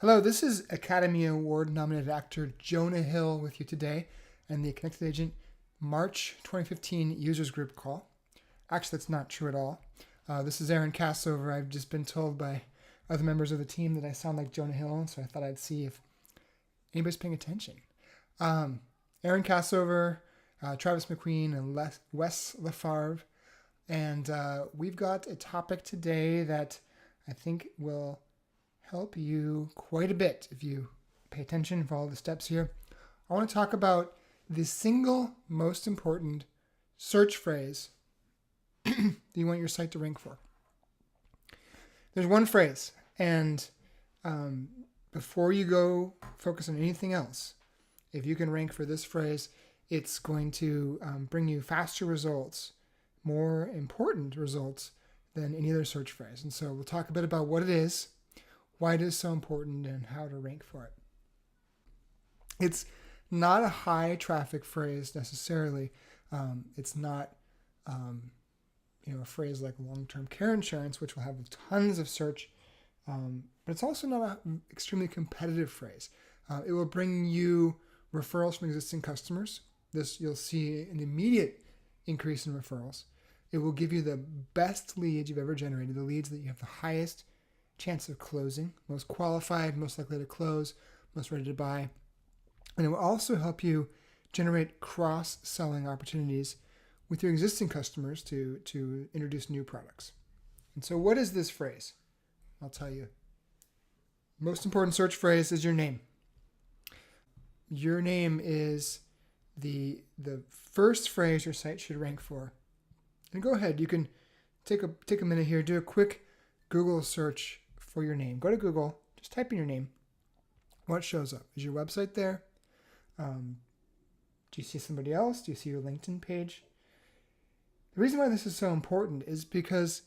Hello, this is Academy Award nominated actor Jonah Hill with you today and the Connected Agent March 2015 Users Group call. Actually, that's not true at all. This is Aaron Cassover. I've just been told by other members of the team that I sound like Jonah Hill, so I thought I'd see if anybody's paying attention. Aaron Cassover, Travis McQueen, and Wes LaFarve. And we've got a topic today that I think will help you quite a bit if you pay attention and follow the steps here. I want to talk about the single most important search phrase that you want your site to rank for. There's one phrase, and before you go focus on anything else, if you can rank for this phrase, it's going to bring you faster results, more important results than any other search phrase. And so we'll talk a bit about what it is, why it is so important, and how to rank for it. It's not a high traffic phrase necessarily. It's not a phrase like long-term care insurance, which will have tons of search, but it's also not an extremely competitive phrase. It will bring you referrals from existing customers. This, you'll see an immediate increase in referrals. It will give you the best leads you've ever generated, the leads that you have the highest chance of closing, most qualified, most likely to close, most ready to buy. And it will also help you generate cross-selling opportunities with your existing customers to introduce new products. And so what is this phrase? I'll tell you. Most important search phrase is your name. Your name is the first phrase your site should rank for. And go ahead, you can take a minute here, do a quick Google search for your name. Go to Google, just type in your name. What shows up? Is your website there? Do you see somebody else? Do you see your LinkedIn page? The reason why this is so important is because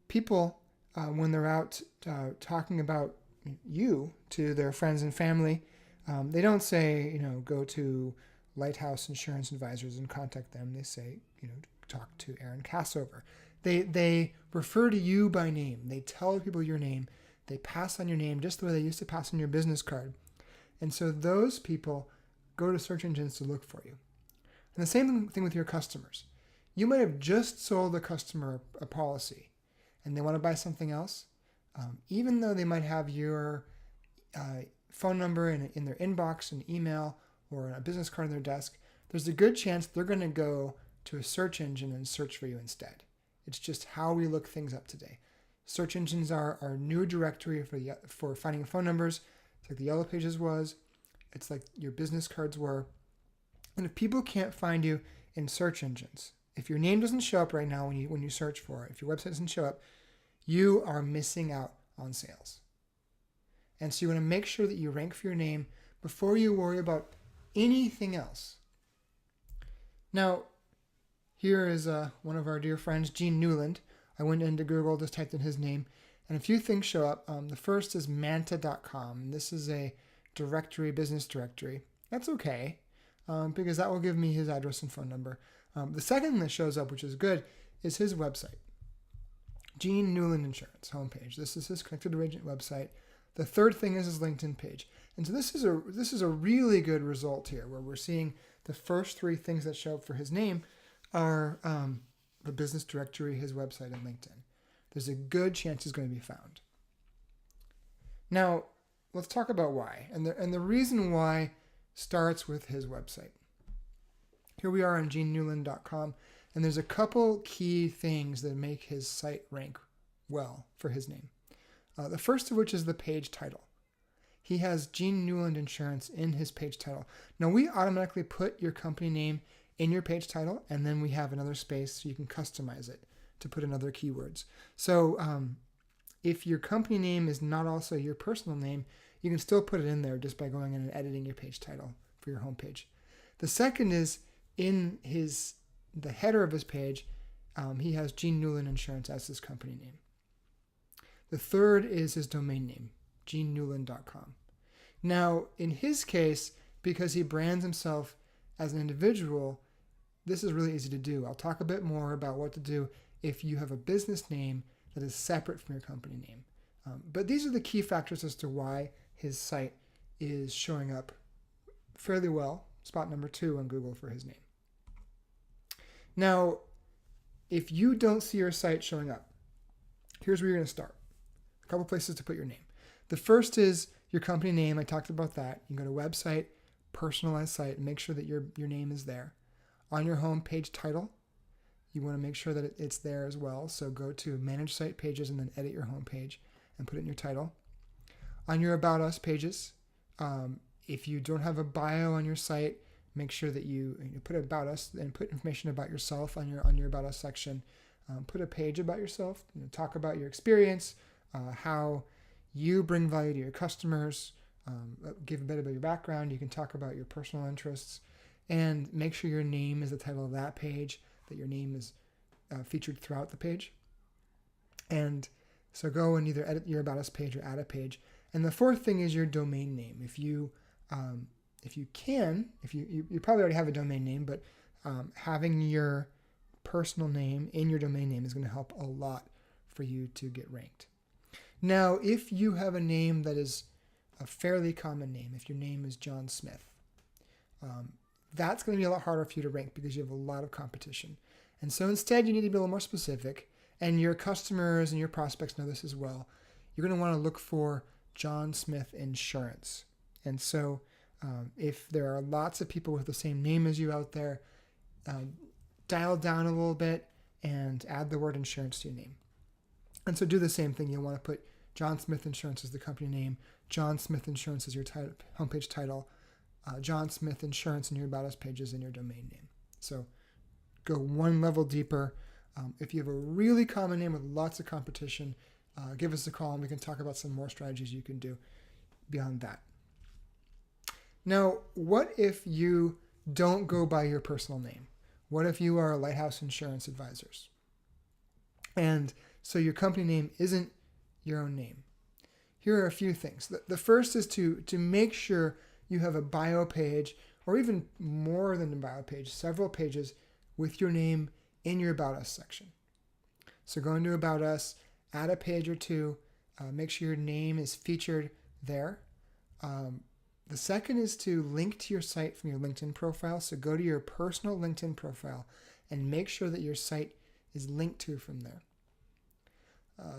people, when they're out talking about you to their friends and family, they don't say, go to Lighthouse Insurance Advisors and contact them. They say, talk to Aaron Cassover. They refer to you by name. They tell people your name. They pass on your name just the way they used to pass on your business card. And so those people go to search engines to look for you. And the same thing with your customers. You might have just sold a customer a policy and they want to buy something else. Even though they might have your phone number in their inbox, an email, or a business card on their desk, there's a good chance they're going to go to a search engine and search for you instead. It's just how we look things up today. Search engines are our new directory for finding phone numbers. It's like the Yellow Pages was. It's like your business cards were. And if people can't find you in search engines, if your name doesn't show up right now when you search for it, if your website doesn't show up, you are missing out on sales. And so you want to make sure that you rank for your name before you worry about anything else. Now, here is one of our dear friends, Gene Newland. I went into Google, just typed in his name, and a few things show up. The first is manta.com. This is a directory, business directory. That's okay, because that will give me his address and phone number. The second thing that shows up, which is good, is his website. Gene Newland Insurance homepage. This is his Connected Agent website. The third thing is his LinkedIn page. And so this is a really good result here, where we're seeing the first three things that show up for his name are the business directory, his website, and LinkedIn. There's a good chance he's going to be found. Now, let's talk about why. And the reason why starts with his website. Here we are on genenewland.com, and there's a couple key things that make his site rank well for his name. The first of which is the page title. He has Gene Newland Insurance in his page title. Now, we automatically put your company name in your page title, and then we have another space so you can customize it to put in other keywords. So if your company name is not also your personal name, you can still put it in there just by going in and editing your page title for your homepage. The second is in the header of his page, he has Gene Newland Insurance as his company name. The third is his domain name, genenewland.com. Now, in his case, because he brands himself as an individual, this is really easy to do. I'll talk a bit more about what to do if you have a business name that is separate from your company name. But these are the key factors as to why his site is showing up fairly well, spot number 2 on Google for his name. Now, if you don't see your site showing up, here's where you're going to start. A couple places to put your name. The first is your company name. I talked about that. You can go to website, personalize site, and make sure that your name is there. On your home page title, you want to make sure that it's there as well. So go to Manage Site Pages and then edit your home page and put it in your title. On your About Us pages, if you don't have a bio on your site, make sure that you put About Us and put information about yourself on your About Us section. Put a page about yourself. Talk about your experience, how you bring value to your customers. Give a bit about your background. You can talk about your personal interests, and make sure your name is the title of that page, that your name is featured throughout the page. And so go and either edit your About Us page or add a page. And the fourth thing is your domain name. If you probably already have a domain name, but having your personal name in your domain name is going to help a lot for you to get ranked. Now, if you have a name that is a fairly common name, if your name is John Smith, that's going to be a lot harder for you to rank because you have a lot of competition. And so instead, you need to be a little more specific, and your customers and your prospects know this as well. You're going to want to look for John Smith Insurance. And so if there are lots of people with the same name as you out there, dial down a little bit and add the word insurance to your name. And so do the same thing. You'll want to put John Smith Insurance as the company name, John Smith Insurance as your homepage title, John Smith Insurance in your About Us pages and your domain name. So go one level deeper. If you have a really common name with lots of competition, give us a call and we can talk about some more strategies you can do beyond that. Now, what if you don't go by your personal name? What if you are Lighthouse Insurance Advisors? And so your company name isn't your own name. Here are a few things. The first is to make sure you have a bio page, or even more than a bio page, several pages with your name in your About Us section. So go into About Us, add a page or two, make sure your name is featured there. The second is to link to your site from your LinkedIn profile. So go to your personal LinkedIn profile and make sure that your site is linked to from there.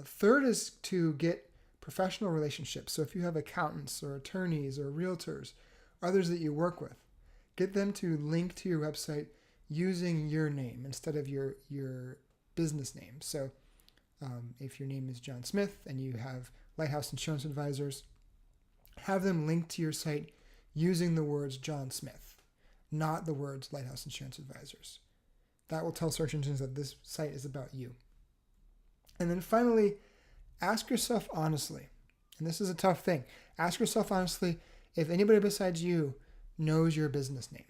Third is to get professional relationships. So if you have accountants or attorneys or realtors, others that you work with, get them to link to your website using your name instead of your business name. So if your name is John Smith and you have Lighthouse Insurance Advisors, have them link to your site using the words John Smith, not the words Lighthouse Insurance Advisors. That will tell search engines that this site is about you. And then finally, ask yourself honestly, and this is a tough thing, ask yourself honestly if anybody besides you knows your business name.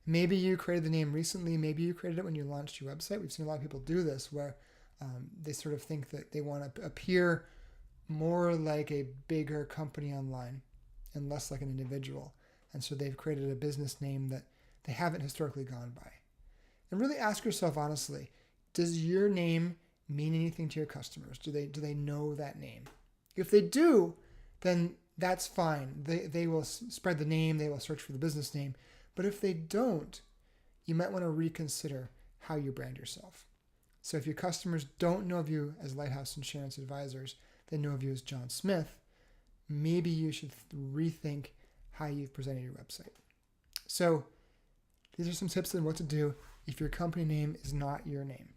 Maybe you created the name recently, maybe you created it when you launched your website. We've seen a lot of people do this where they sort of think that they want to appear more like a bigger company online and less like an individual. And so they've created a business name that they haven't historically gone by. And really ask yourself honestly, does your name mean anything to your customers? Do they know that name? If they do, then that's fine. They will spread the name, they will search for the business name. But if they don't, you might want to reconsider how you brand yourself. So if your customers don't know of you as Lighthouse Insurance Advisors, they know of you as John Smith, maybe you should rethink how you've presented your website. So these are some tips on what to do if your company name is not your name.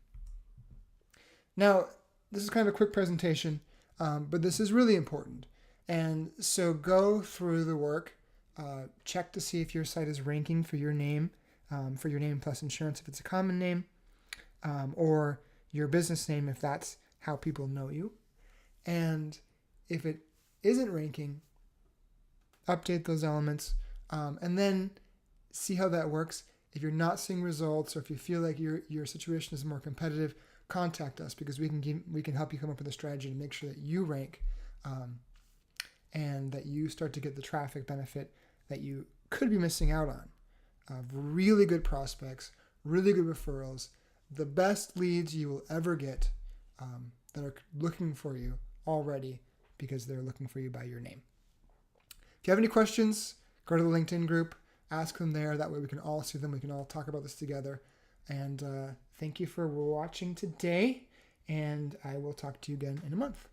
Now, this is kind of a quick presentation, but this is really important. And so go through the work, check to see if your site is ranking for your name plus insurance if it's a common name, or your business name if that's how people know you. And if it isn't ranking, update those elements, and then see how that works. If you're not seeing results, or if you feel like your situation is more competitive, contact us because we can help you come up with a strategy to make sure that you rank, and that you start to get the traffic benefit that you could be missing out on. Really good prospects, really good referrals, the best leads you will ever get that are looking for you already because they're looking for you by your name. If you have any questions, go to the LinkedIn group, ask them there. That way we can all see them. We can all talk about this together. And thank you for watching today. And I will talk to you again in a month.